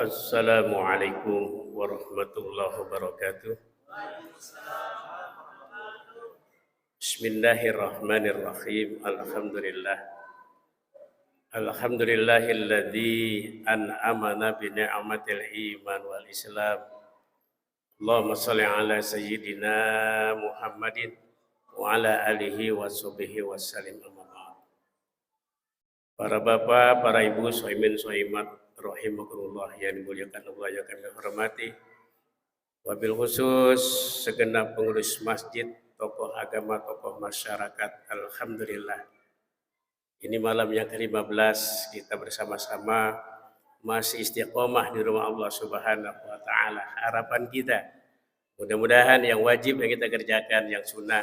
Assalamualaikum warahmatullahi wabarakatuh. Bismillahirrahmanirrahim. Alhamdulillahilladzi an'amana bi ni'matil iman wal islam. Allahumma shalli ala sayyidina Muhammadin wa ala alihi wa sahbihi wasallim. Para bapak, para ibu, shaimin shaimat rahimakumullah yang dimuliakan Allah yang kami hormati. Wabil khusus segenap pengurus masjid, tokoh agama, tokoh masyarakat, alhamdulillah. Ini malam yang ke-15 kita bersama-sama masih istiqomah di rumah Allah Subhanahu wa taala. Harapan kita mudah-mudahan yang wajib yang kita kerjakan, yang sunnah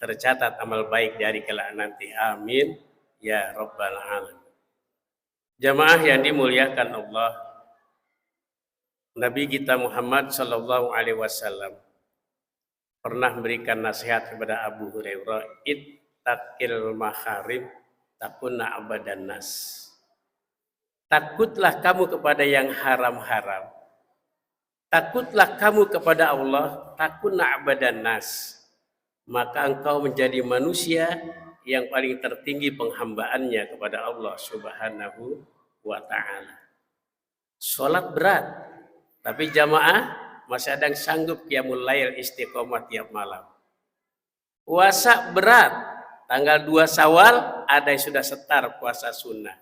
tercatat amal baik dari kelak nanti. Amin ya rabbal alamin. Jamaah yang dimuliakan Allah, Nabi kita Muhammad sallallahu alaihi wasallam pernah memberikan nasihat kepada Abu Hurairah, ittaqil maharim takunna abadan nas. Takutlah kamu kepada yang haram-haram. Takutlah kamu kepada Allah, takunna abadan nas. Maka engkau menjadi manusia yang paling tertinggi penghambaannya kepada Allah Subhanahu wa ta'ala. Sholat berat, tapi jamaah masih ada yang sanggup qiyamul lail istiqomah tiap malam. Puasa berat, tanggal 2 Syawal ada yang sudah setar puasa sunnah.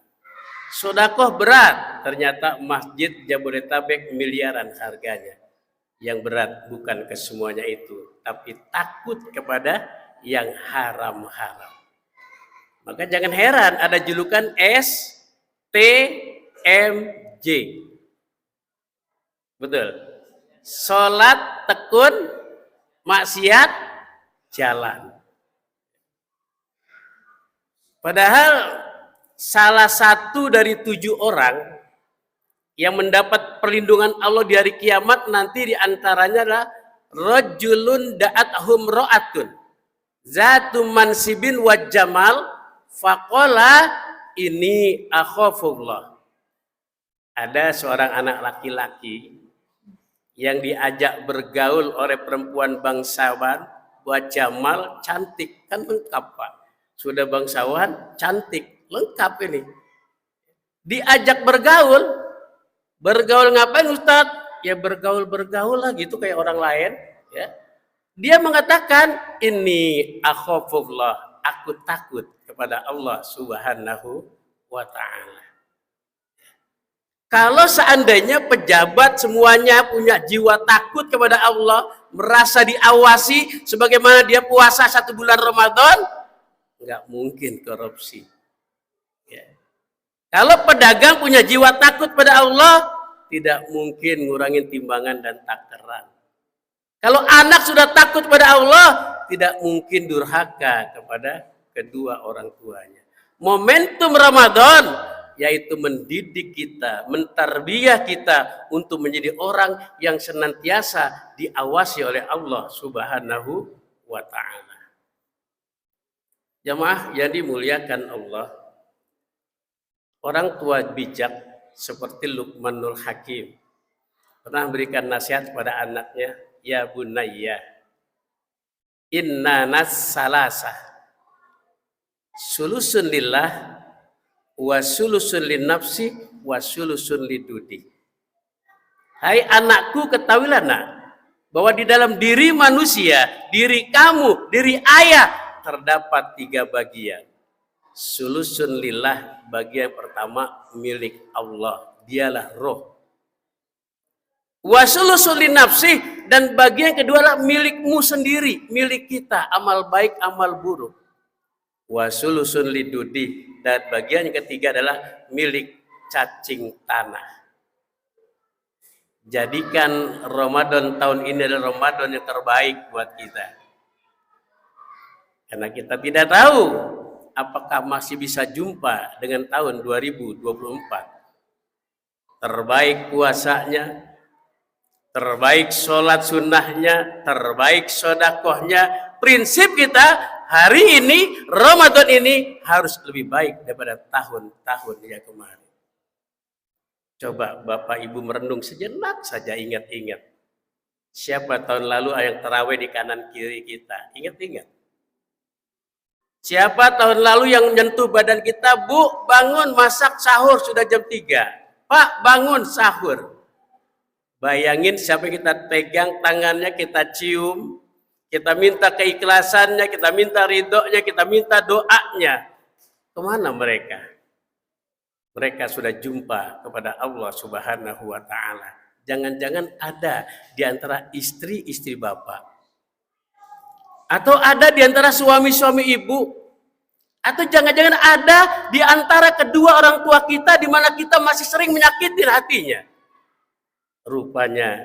Sedekah berat, ternyata masjid Jabodetabek miliaran harganya. Yang berat bukan kesemuanya itu, tapi takut kepada yang haram-haram. Maka jangan heran ada julukan STMJ. Betul. Sholat tekun, maksiat jalan. Padahal salah satu dari 7 orang yang mendapat perlindungan Allah di hari kiamat nanti diantaranya adalah rajulun da'athum ra'atun zatu mansibin wa jamal faqala ini akhafullah. Ada seorang anak laki-laki yang diajak bergaul oleh perempuan bangsawan, buat jamal, cantik, kan lengkap Pak. Sudah bangsawan, cantik, lengkap ini. Diajak bergaul ngapain Ustadz? Ya bergaul lah gitu kayak orang lain. Ya. Dia mengatakan ini akhafullah, aku takut kepada Allah Subhanahu wa ta'ala. Kalau seandainya pejabat semuanya punya jiwa takut kepada Allah, merasa diawasi sebagaimana dia puasa 1 bulan Ramadan, nggak mungkin korupsi. Ya. Kalau pedagang punya jiwa takut pada Allah, tidak mungkin ngurangin timbangan dan takaran. Kalau anak sudah takut pada Allah, tidak mungkin durhaka kepada kedua orang tuanya. Momentum Ramadan yaitu mendidik kita, mentarbiyah kita untuk menjadi orang yang senantiasa diawasi oleh Allah Subhanahu wa ta'ala. Jamaah yang dimuliakan Allah, orang tua bijak seperti Luqmanul Hakim pernah memberikan nasihat kepada anaknya, ya bunayya inna nas salasa sulusun lillah wa sulusun linnafsi wa sulusun lidudi. Hai anakku, ketahuilah nak, bahwa di dalam diri manusia, diri kamu, diri ayah terdapat 3 bagian. Sulusun lillah, bagian pertama milik Allah, dialah roh. Wa sulusun linnafsi, dan bagian kedua adalah milikmu sendiri, milik kita, amal baik, amal buruk. Wa sulusun lidudi, dan bagian yang ketiga adalah milik cacing tanah. Jadikan Ramadan tahun ini adalah Ramadan yang terbaik buat kita. Karena kita tidak tahu apakah masih bisa jumpa dengan tahun 2024. Terbaik puasanya, terbaik sholat sunnahnya, terbaik sodakohnya. Prinsip kita hari ini, Ramadan ini harus lebih baik daripada tahun-tahun yang kemarin. Coba Bapak Ibu merenung sejenak saja, ingat-ingat. Siapa tahun lalu yang terawih di kanan kiri kita? Ingat-ingat. Siapa tahun lalu yang menyentuh badan kita? Bu, bangun masak sahur, sudah jam 3. Pak, bangun sahur. Bayangin siapa yang kita pegang tangannya, kita cium, kita minta keikhlasannya, kita minta ridhonya, kita minta doanya. Kemana mereka? Mereka sudah jumpa kepada Allah Subhanahu wa Ta'ala. Jangan-jangan ada di antara istri-istri bapak, atau ada di antara suami-suami ibu, atau jangan-jangan ada di antara kedua orang tua kita, di mana kita masih sering menyakitin hatinya. Rupanya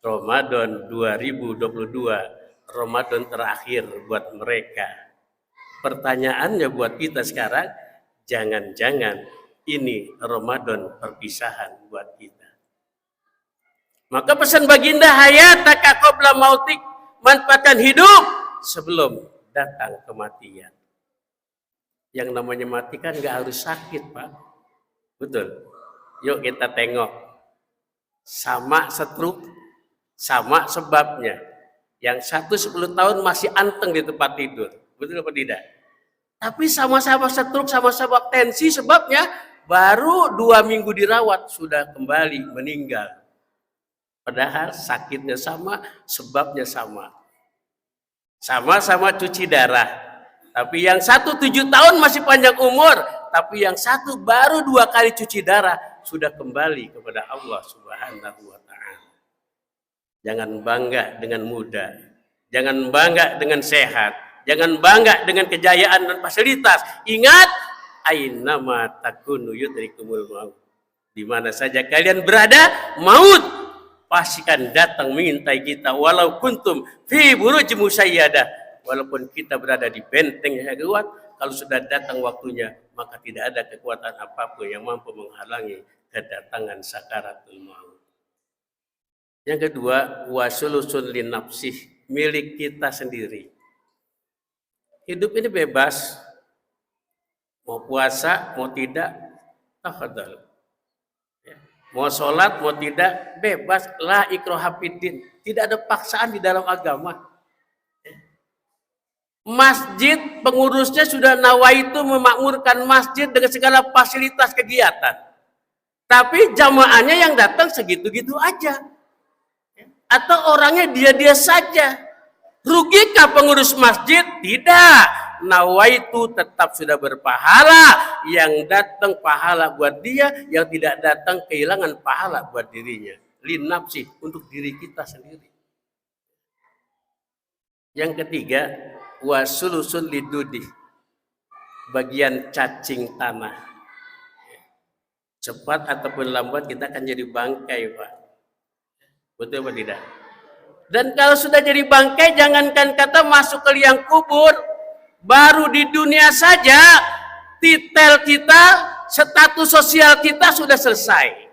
Ramadan 2022, Ramadan terakhir buat mereka. Pertanyaannya buat kita sekarang, jangan-jangan ini Ramadan perpisahan buat kita. Maka pesan baginda, hayataka qabla mautik, manfaatkan hidup sebelum datang kematian. Yang namanya mati kan gak harus sakit, Pak. Betul. Yuk kita tengok. Sama stroke, sama sebabnya. Yang satu 10 tahun masih anteng di tempat tidur. Betul apa tidak? Tapi sama-sama stroke, sama-sama tensi, sebabnya baru 2 minggu dirawat sudah kembali meninggal. Padahal sakitnya sama, sebabnya sama. Sama-sama cuci darah. Tapi yang satu 7 tahun masih panjang umur, tapi yang satu baru 2 kali cuci darah sudah kembali kepada Allah Subhanahu wa Ta'ala. Jangan bangga dengan muda, jangan bangga dengan sehat, jangan bangga dengan kejayaan dan fasilitas. Ingat, ainama takunu yudrikumul maut. Di mana saja kalian berada, maut pastikan datang mengintai kita. Walau kuntum fi burujim musayyadah, walaupun kita berada di benteng yang kuat, kalau sudah datang waktunya, maka tidak ada kekuatan apapun yang mampu menghalangi kedatangan sakaratul maut. Yang kedua, wasulusun linafsih, milik kita sendiri. Hidup ini bebas, mau puasa, mau tidak, tafadhal. Mau sholat, mau tidak, bebas. La ikraha fiddin. Tidak ada paksaan di dalam agama. Masjid, pengurusnya sudah nawaitu memakmurkan masjid dengan segala fasilitas kegiatan. Tapi jamaahnya yang datang segitu-gitu aja. Atau orangnya dia-dia saja. Rugikah pengurus masjid? Tidak. Nawaitu tetap sudah berpahala. Yang datang pahala buat dia, yang tidak datang kehilangan pahala buat dirinya. Linafsi, untuk diri kita sendiri. Yang ketiga, wasulusun lidudi, bagian cacing tanah. Cepat ataupun lambat kita akan jadi bangkai, Pak. Betul apa tidak? Dan kalau sudah jadi bangkai, jangankan kata masuk ke liang kubur, baru di dunia saja titel kita, status sosial kita sudah selesai.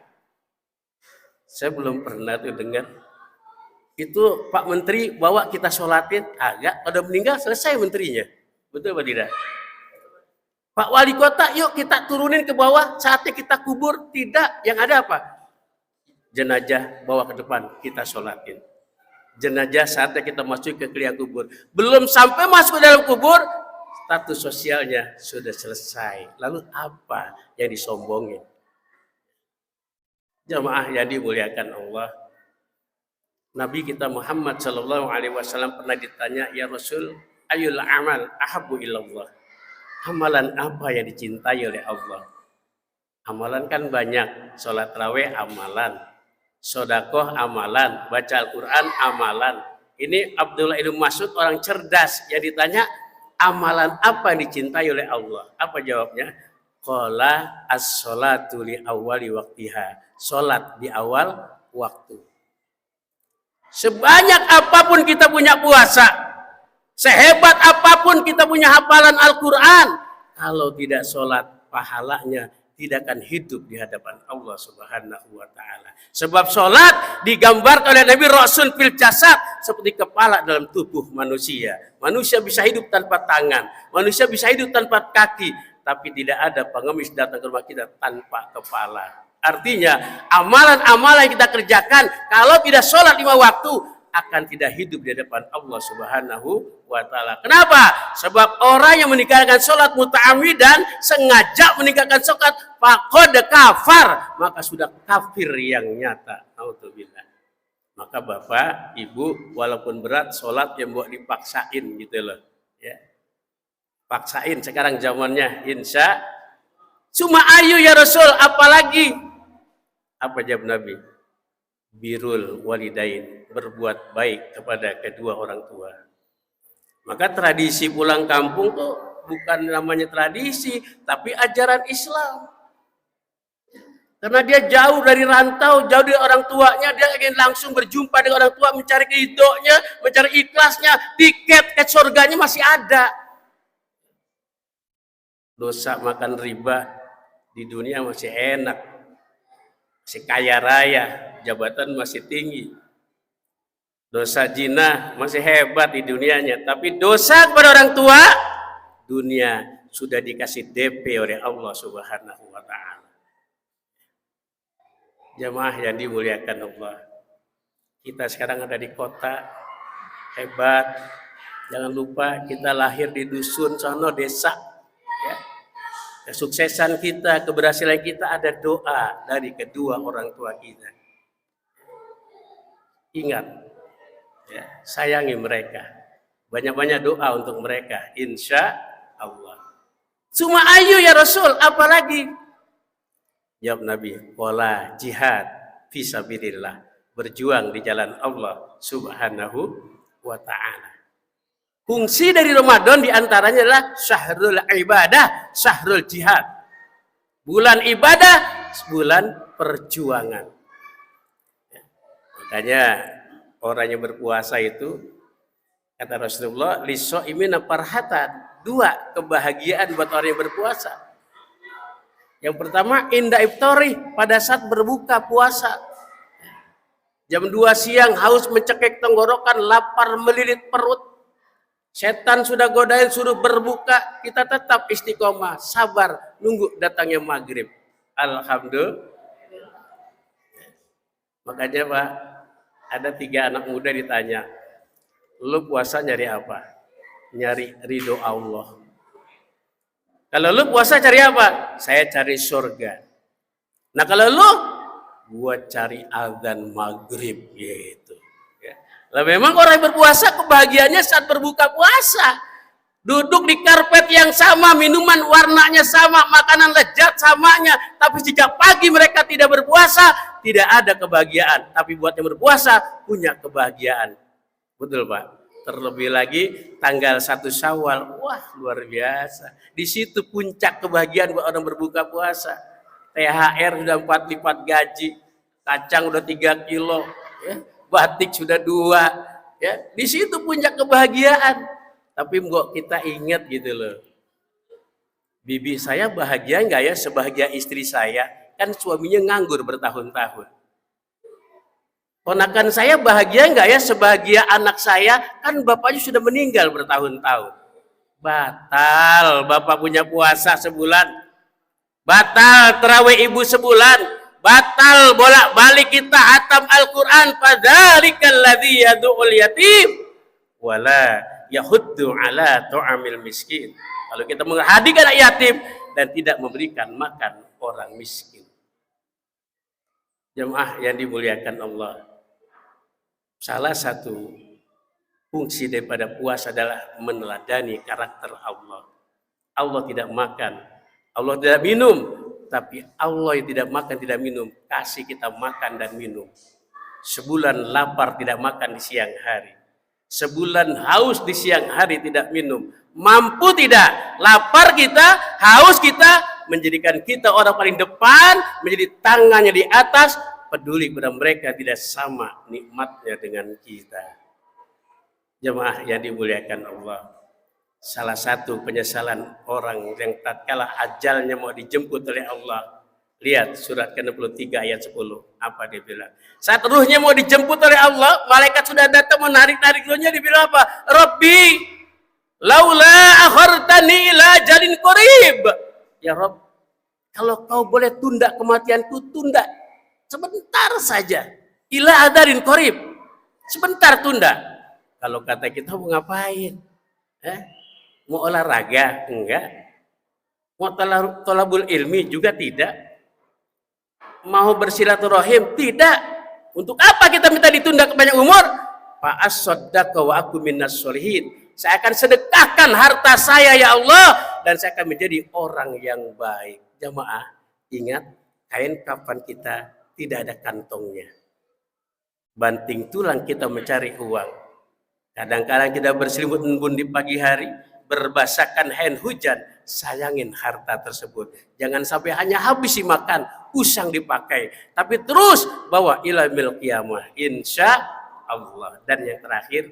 Saya belum pernah tuh dengar itu Pak Menteri bawa kita sholatin, agak pada meninggal selesai menterinya. Betul apa tidak? Pak Wali Kota, yuk kita turunin ke bawah, saatnya kita kubur. Tidak, yang ada apa? Jenazah bawa ke depan, kita sholatin. Jenazah saatnya kita masuk ke liang kubur. Belum sampai masuk ke dalam kubur, status sosialnya sudah selesai. Lalu apa yang disombongin? Jamaah yang dimuliakan Allah. Nabi kita Muhammad Sallallahu Alaihi Wasallam pernah ditanya, ya Rasul, ayul amal ahabu ilallah. Amalan apa yang dicintai oleh Allah? Amalan kan banyak. Sholat raweh amalan, sodakoh amalan, baca Al-Quran amalan. Ini Abdullah ibn Mas'ud, orang cerdas, yang ditanya amalan apa yang dicintai oleh Allah? Apa jawabnya? Qala as-sholatu li awwali waqtiha. Sholat di awal waktu. Sebanyak apapun kita punya puasa, sehebat apapun kita punya hafalan Al-Quran, kalau tidak sholat, pahalanya tidak akan hidup di hadapan Allah Subhanahu wa Ta'ala. Sebab sholat digambarkan oleh Nabi Rasul fil jasad, seperti kepala dalam tubuh manusia. Manusia bisa hidup tanpa tangan, manusia bisa hidup tanpa kaki, tapi tidak ada pengemis datang ke rumah kita tanpa kepala. Artinya amalan-amalan yang kita kerjakan kalau tidak sholat 5 waktu akan tidak hidup di depan Allah Subhanahu wa taala. Kenapa? Sebab orang yang meninggalkan sholat muta'ammidan, sengaja meninggalkan sholat, faqad kafar, maka sudah kafir yang nyata. Auzubillah. Maka Bapak, Ibu, walaupun berat sholat yang buat dipaksain gitu loh. Ya. Paksain sekarang zamannya, insya. Cuma ayu ya Rasul, apalagi? Apa jawab Nabi? Birrul walidain, berbuat baik kepada kedua orang tua. Maka tradisi pulang kampung tuh bukan namanya tradisi, tapi ajaran Islam. Karena dia jauh dari rantau, jauh dari orang tuanya, dia ingin langsung berjumpa dengan orang tua, mencari ridhonya, mencari ikhlasnya, tiket ke surganya masih ada. Dosa makan riba di dunia masih enak, masih kaya raya, jabatan masih tinggi. Dosa zina masih hebat di dunianya, tapi dosa kepada orang tua, dunia sudah dikasih DP oleh Allah Subhanahu wa taala. Jamaah yang dimuliakan Allah, kita sekarang ada di kota hebat. Jangan lupa kita lahir di dusun sono desa, ya. Kesuksesan kita, keberhasilan kita ada doa dari kedua orang tua kita. Ingat, ya, sayangi mereka. Banyak-banyak doa untuk mereka, insya Allah. Cuma ayu ya Rasul, apalagi? Jawab Nabi, wala jihad fisabilillah, berjuang di jalan Allah Subhanahu wa ta'ala. Fungsi dari Ramadan diantaranya adalah syahrul ibadah, syahrul jihad. Bulan ibadah, bulan perjuangan. Makanya orang yang berpuasa itu, kata Rasulullah, lisoimina farhatan, 2 kebahagiaan buat orang yang berpuasa. Yang pertama, inda iftari, pada saat berbuka puasa. Jam 2 siang, haus mencekik tenggorokan, lapar melilit perut. Setan sudah godain suruh berbuka, kita tetap istiqomah, sabar, nunggu datangnya maghrib. Alhamdulillah. Makanya Pak, ada 3 anak muda ditanya, lu puasa nyari apa? Nyari ridho Allah. Kalau lu puasa cari apa? Saya cari surga. Nah kalau lu, gua cari azan maghrib gitu. Lah memang orang yang berpuasa kebahagiaannya saat berbuka puasa. Duduk di karpet yang sama, minuman warnanya sama, makanan lezat samanya. Tapi jika pagi mereka tidak berpuasa, tidak ada kebahagiaan. Tapi buat yang berpuasa, punya kebahagiaan. Betul Pak? Terlebih lagi tanggal 1 Syawal. Wah luar biasa. Di situ puncak kebahagiaan buat orang berbuka puasa. THR sudah 4 lipat gaji. Kacang udah 3 kilo. Ya. Batik sudah 2, ya di situ puncak kebahagiaan. Tapi mbok kita ingat gitu loh, bibi saya bahagia nggak ya sebahagia istri saya? Kan suaminya nganggur bertahun-tahun. Ponakan saya bahagia nggak ya sebahagia anak saya? Kan bapaknya sudah meninggal bertahun-tahun. Batal bapak punya puasa sebulan, batal tarawih ibu sebulan, batal bolak-balik kita hatam Al-Quran, fadzalikal ladzi yad'ul yatim wala yahuddu ala tu'amil miskin. Kalau kita menghadirkan anak yatim dan tidak memberikan makan orang miskin. Jemaah yang dimuliakan Allah, salah satu fungsi daripada puasa adalah meneladani karakter Allah. Allah tidak makan, Allah tidak minum, tapi Allah yang tidak makan, tidak minum, kasih kita makan dan minum. Sebulan lapar tidak makan di siang hari. Sebulan haus di siang hari tidak minum. Mampu tidak? Lapar kita, haus kita, menjadikan kita orang paling depan, menjadi tangannya di atas, peduli pada mereka tidak sama nikmatnya dengan kita. Jemaah yang dimuliakan Allah, salah satu penyesalan orang yang tatkala ajalnya mau dijemput oleh Allah. Lihat surat ke-63 ayat 10. Apa dia bilang? Saat ruhnya mau dijemput oleh Allah, malaikat sudah datang menarik-narik ruhnya, dia bilang apa? Rabbi, laula akhartani ila jalin qarib. Ya Rabb, Kalau kau boleh tunda kematianku, tunda sebentar saja. Ila adarin qorib. Sebentar tunda. Kalau kata kita mau ngapain? Mau olahraga? Enggak. Mau tolabul ilmi juga tidak. Mau bersilaturahim? Tidak. Untuk apa kita minta ditunda kepanjang umur? Fa'as-saddaqa wa aku minas sholihin. Saya akan sedekahkan harta saya ya Allah, dan saya akan menjadi orang yang baik. Jamaah, ingat, kain kafan kita tidak ada kantongnya. Banting tulang kita mencari uang. Kadang-kadang kita berselimut embun di pagi hari, berbasahkan hain hujan, sayangin harta tersebut. Jangan sampai hanya habis dimakan, usang dipakai, tapi terus bawa ila mil qiyamah, insya Allah. Dan yang terakhir,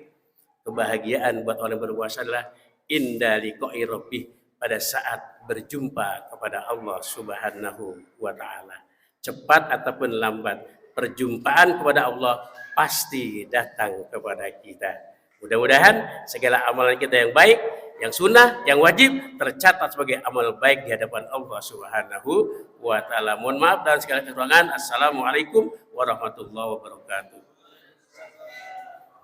kebahagiaan buat orang berpuasa adalah inda liqa'i rabbih, pada saat berjumpa kepada Allah Subhanahu wa taala. Cepat ataupun lambat, perjumpaan kepada Allah pasti datang kepada kita. Mudah-mudahan segala amalan kita yang baik, yang sunnah, yang wajib tercatat sebagai amal baik di hadapan Allah Subhanahu wa taala. Mohon maaf dan segala kekurangan. Assalamualaikum warahmatullahi wabarakatuh.